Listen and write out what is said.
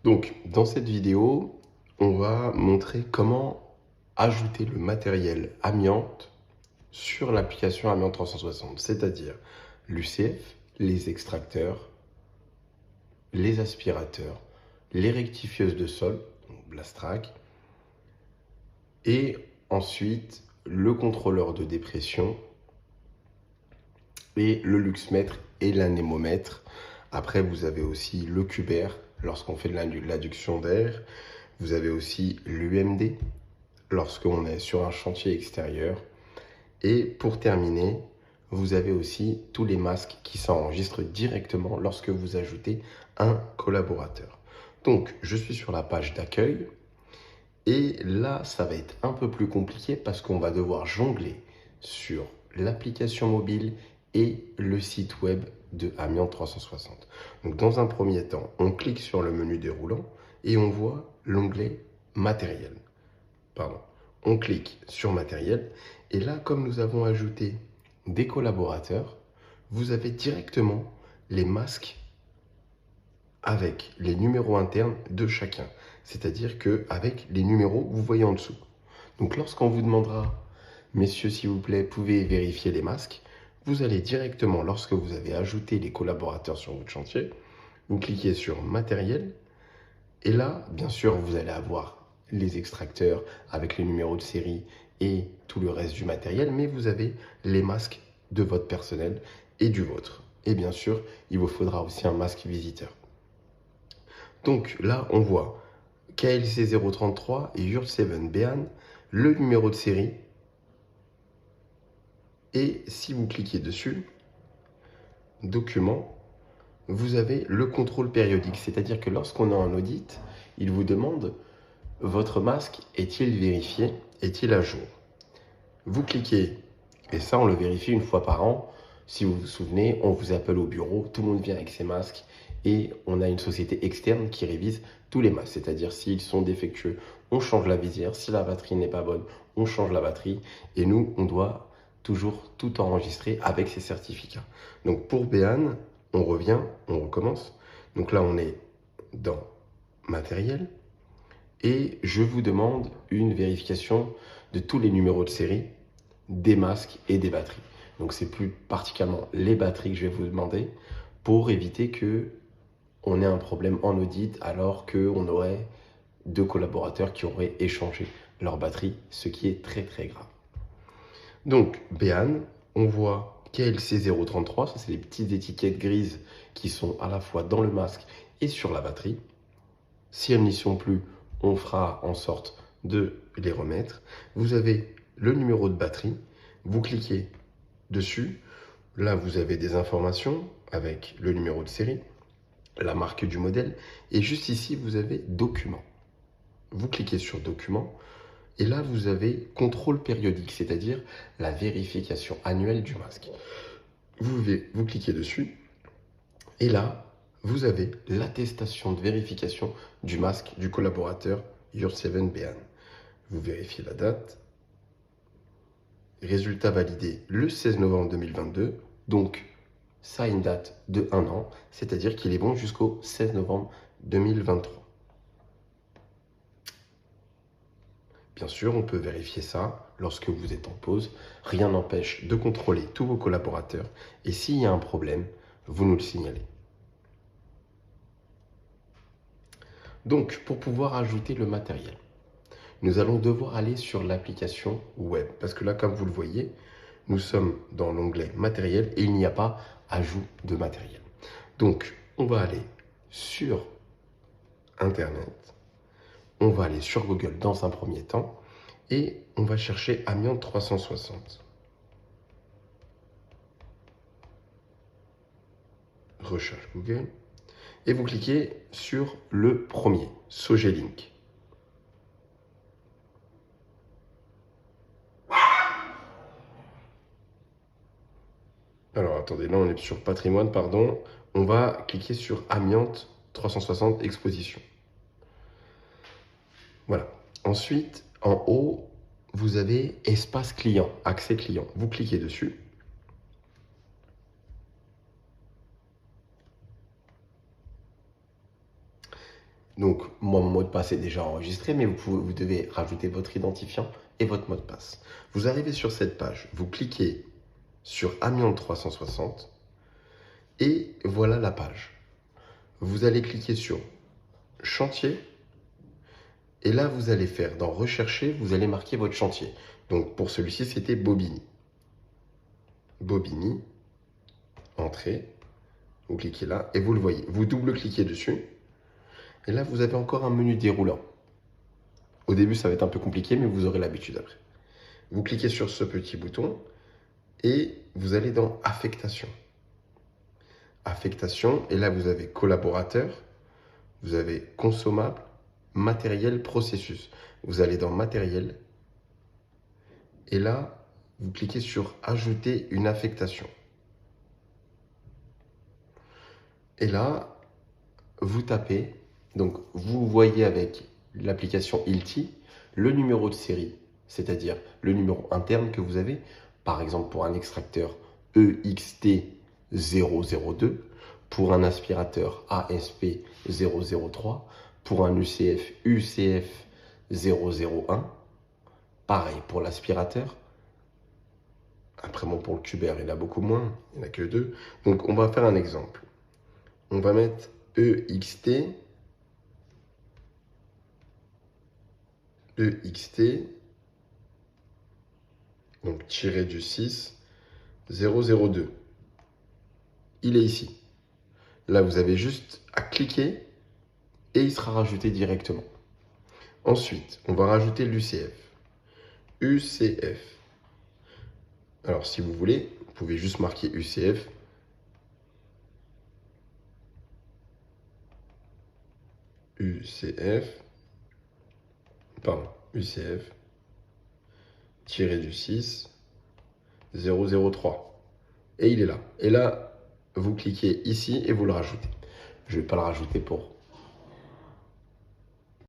Donc, dans cette vidéo, on va montrer comment ajouter le matériel amiante sur l'application Amiante 360, c'est-à-dire l'UCF, les extracteurs, les aspirateurs, les rectifieuses de sol, donc Blastrac, et ensuite le contrôleur de dépression et le luxmètre et l'anémomètre. Après, vous avez aussi le cubaire lorsqu'on fait de l'adduction d'air. Vous avez aussi l'UMD lorsqu'on est sur un chantier extérieur. Et pour terminer, vous avez aussi tous les masques qui s'enregistrent directement lorsque vous ajoutez un collaborateur. Donc, je suis sur la page d'accueil. Et là, ça va être un peu plus compliqué parce qu'on va devoir jongler sur l'application mobile et le site web de Amiante 360. Donc, dans un premier temps, on clique sur le menu déroulant et on voit l'onglet matériel. Pardon. On clique sur matériel et là, comme nous avons ajouté des collaborateurs, vous avez directement les masques avec les numéros internes de chacun. C'est-à-dire qu'avec les numéros, vous voyez en dessous. Donc lorsqu'on vous demandera, messieurs s'il vous plaît, pouvez vérifier les masques, vous allez directement, lorsque vous avez ajouté les collaborateurs sur votre chantier, vous cliquez sur matériel. Et là, bien sûr, vous allez avoir les extracteurs avec les numéros de série et tout le reste du matériel, mais vous avez les masques de votre personnel et du vôtre. Et bien sûr, il vous faudra aussi un masque visiteur. Donc là, on voit KLC 033 et Yurt7 Béan, le numéro de série. Et si vous cliquez dessus, document, vous avez le contrôle périodique. C'est-à-dire que lorsqu'on a un audit, il vous demande votre masque est-il vérifié, est-il à jour? Vous cliquez, et ça on le vérifie une fois par an. Si vous vous souvenez, on vous appelle au bureau, tout le monde vient avec ses masques et on a une société externe qui révise tous les masques. C'est-à-dire s'ils sont défectueux, on change la visière. Si la batterie n'est pas bonne, on change la batterie. Et nous, on doit toujours tout enregistrer avec ces certificats. Donc pour Béan, on revient, on recommence. Donc là, on est dans matériel. Et je vous demande une vérification de tous les numéros de série, des masques et des batteries. Donc c'est plus particulièrement les batteries que je vais vous demander pour éviter que on ait un problème en audit alors qu'on aurait deux collaborateurs qui auraient échangé leur batterie, ce qui est très très grave. Donc Béan, on voit KLC 033, ça c'est les petites étiquettes grises qui sont à la fois dans le masque et sur la batterie. Si elles n'y sont plus, on fera en sorte de les remettre. Vous avez le numéro de batterie, vous cliquez dessus. Là, vous avez des informations avec le numéro de série, la marque du modèle, et juste ici, vous avez documents. Vous cliquez sur documents, et là, vous avez contrôle périodique, c'est-à-dire la vérification annuelle du masque. Vous cliquez dessus, et là, vous avez l'attestation de vérification du masque du collaborateur Yurt7 Béan. Vous vérifiez la date. Résultat validé le 16 novembre 2022. Donc, ça a une date de 1 an, c'est-à-dire qu'il est bon jusqu'au 16 novembre 2023. Bien sûr, on peut vérifier ça lorsque vous êtes en pause. Rien n'empêche de contrôler tous vos collaborateurs. Et s'il y a un problème, vous nous le signalez. Donc, pour pouvoir ajouter le matériel, nous allons devoir aller sur l'application web. Parce que là, comme vous le voyez, nous sommes dans l'onglet matériel et il n'y a pas ajout de matériel. Donc, on va aller sur Internet. On va aller sur Google dans un premier temps et on va chercher Amiante 360. Recherche Google. Et vous cliquez sur le premier, Sogelink. Alors attendez, là on est sur patrimoine, pardon. On va cliquer sur Amiante 360 Exposition. Voilà. Ensuite, en haut, vous avez Espace client, accès client. Vous cliquez dessus. Donc, moi, mon mot de passe est déjà enregistré, mais vous devez rajouter votre identifiant et votre mot de passe. Vous arrivez sur cette page, vous cliquez sur Amiante 360 et voilà la page. Vous allez cliquer sur Chantier et là, vous allez faire dans Rechercher, vous allez marquer votre chantier. Donc, pour celui-ci, c'était Bobigny. Bobigny, Entrée, vous cliquez là et vous le voyez. Vous double-cliquez dessus et là, vous avez encore un menu déroulant. Au début, ça va être un peu compliqué, mais vous aurez l'habitude après. Vous cliquez sur ce petit bouton et vous allez dans Affectation. Affectation, et là, vous avez Collaborateur, vous avez Consommable, Matériel, Processus. Vous allez dans Matériel et là, vous cliquez sur Ajouter une affectation. Et là, vous tapez, donc vous voyez avec l'application Hilti le numéro de série, c'est-à-dire le numéro interne que vous avez, par exemple pour un extracteur EXT002, pour un aspirateur ASP003, pour un UCF UCF001, pareil pour l'aspirateur. Après, bon, pour le Cubert, il y en a beaucoup moins, il n'y en a que 2. Donc, on va faire un exemple. On va mettre EXT, donc tiré du 6, 002. Il est ici. Là, vous avez juste à cliquer et il sera rajouté directement. Ensuite, on va rajouter l'UCF. UCF. Alors, si vous voulez, vous pouvez juste marquer UCF. UCF, tiré du 6, 003. Et il est là. Et là, vous cliquez ici et vous le rajoutez. Je ne vais pas le rajouter pour